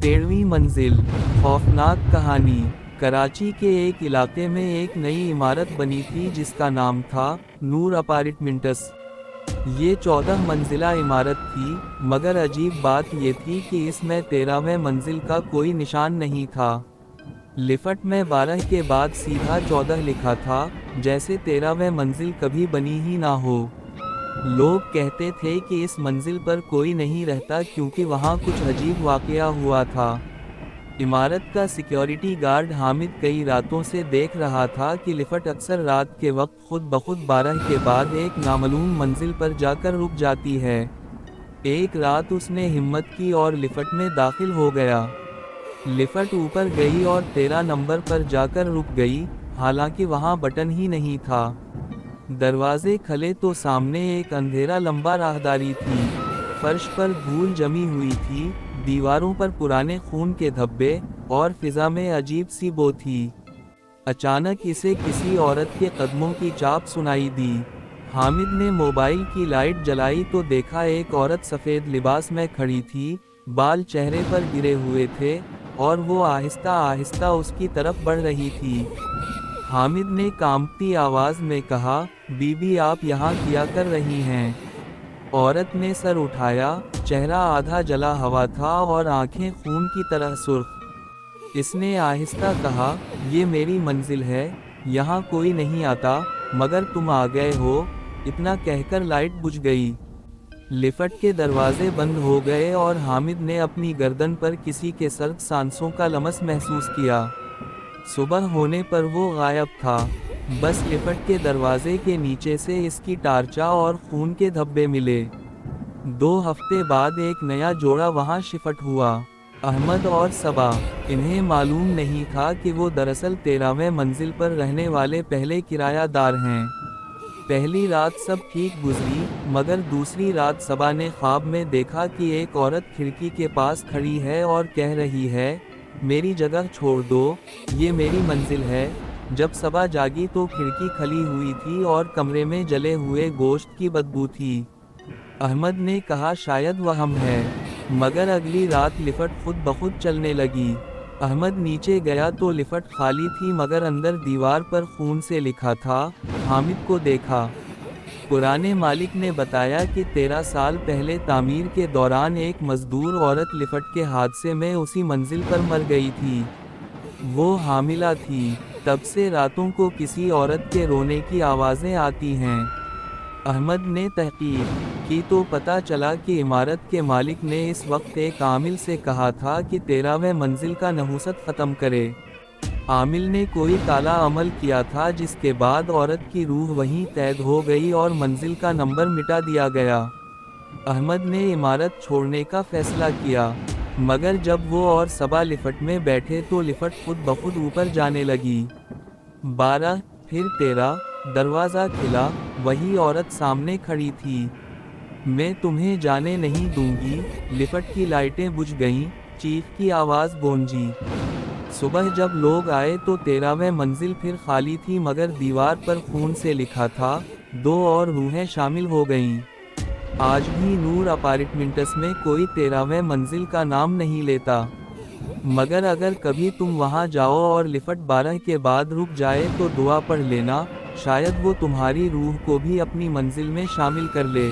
13वीं मंजिल। खौफनाक कहानी। कराची के एक इलाके में एक नई इमारत बनी थी जिसका नाम था नूर अपार्टमेंट्स। ये 14 मंजिला इमारत थी, मगर अजीब बात ये थी कि इसमें 13वें मंजिल का कोई निशान नहीं था। लिफ्ट में 12 के बाद सीधा 14 लिखा था, जैसे 13वें मंजिल कभी बनी ही ना हो। लोग कहते थे कि इस मंजिल पर कोई नहीं रहता क्योंकि वहाँ कुछ अजीब वाकया हुआ था। इमारत का सिक्योरिटी गार्ड हामिद कई रातों से देख रहा था कि लिफ्ट अक्सर रात के वक्त खुद ब खुद 12 के बाद एक नामालूम मंजिल पर जाकर रुक जाती है। एक रात उसने हिम्मत की और लिफ्ट में दाखिल हो गया। लिफ्ट ऊपर गई और 13 नंबर पर जाकर रुक गई, हालांकि वहां बटन ही नहीं था। दरवाजे खुले तो सामने एक अंधेरा लंबा राहदारी थी। फर्श पर धूल जमी हुई थी, दीवारों पर पुराने खून के धब्बे, और फिजा में अजीब सी बो थी। अचानक इसे किसी औरत के कदमों की चाप सुनाई दी। हामिद ने मोबाइल की लाइट जलाई तो देखा एक औरत सफ़ेद लिबास में खड़ी थी, बाल चेहरे पर गिरे हुए थे, और वो आहिस्ता आहिस्ता उसकी तरफ बढ़ रही थी। हामिद ने कांपती आवाज़ में कहा, बीबी आप यहाँ क्या कर रही हैं? औरत ने सर उठाया, चेहरा आधा जला हुआ था और आंखें खून की तरह सुर्ख। इसने आहिस्ता कहा, ये मेरी मंजिल है, यहाँ कोई नहीं आता, मगर तुम आ गए हो। इतना कहकर लाइट बुझ गई। लिफ्ट के दरवाजे बंद हो गए और हामिद ने अपनी गर्दन पर किसी के सर्द सांसों का लमस महसूस किया। सुबह होने पर वो गायब था। बस लिफ्ट के दरवाजे के नीचे से इसकी टार्चा और खून के धब्बे मिले। 2 हफ्ते बाद एक नया जोड़ा वहां शिफ्ट हुआ, अहमद और सबा। इन्हें मालूम नहीं था कि वो दरअसल 13वें मंजिल पर रहने वाले पहले किरायादार हैं। पहली रात सब ठीक गुजरी, मगर दूसरी रात सबा ने ख्वाब में देखा कि एक औरत खिड़की के पास खड़ी है और कह रही है, मेरी जगह छोड़ दो, ये मेरी मंजिल है। जब सबा जागी तो खिड़की खुली हुई थी और कमरे में जले हुए गोश्त की बदबू थी। अहमद ने कहा शायद वहम है, मगर अगली रात लिफ्ट खुद ब खुद चलने लगी। अहमद नीचे गया तो लिफ्ट खाली थी, मगर अंदर दीवार पर खून से लिखा था, हामिद को देखा। पुराने मालिक ने बताया कि 13 साल पहले तामीर के दौरान एक मजदूर औरत लिफ्ट के हादसे में उसी मंजिल पर मर गई थी। वो हामिला थी। तब से रातों को किसी औरत के रोने की आवाज़ें आती हैं। अहमद ने तहकीक की तो पता चला कि इमारत के मालिक ने इस वक्त एक आमिल से कहा था कि 13वें मंजिल का नहुसत ख़त्म करे। आमिल ने कोई काला अमल किया था जिसके बाद औरत की रूह वहीं कैद हो गई और मंजिल का नंबर मिटा दिया गया। अहमद ने इमारत छोड़ने का फैसला किया, मगर जब वो और सबा लिफ्ट में बैठे तो लिफ्ट खुद ब खुद ऊपर जाने लगी। 12, फिर 13, दरवाज़ा खुला, वही औरत सामने खड़ी थी। मैं तुम्हें जाने नहीं दूंगी। लिफ्ट की लाइटें बुझ गईं, चीख की आवाज़ गूंजी। सुबह जब लोग आए तो 13वें मंजिल फिर खाली थी, मगर दीवार पर खून से लिखा था, 2 और रूहें शामिल हो गईं। आज भी नूर अपार्टमेंट्स में कोई 13वें मंजिल का नाम नहीं लेता, मगर अगर कभी तुम वहां जाओ और लिफ्ट 12 के बाद रुक जाए तो दुआ पढ़ लेना, शायद वो तुम्हारी रूह को भी अपनी मंजिल में शामिल कर ले।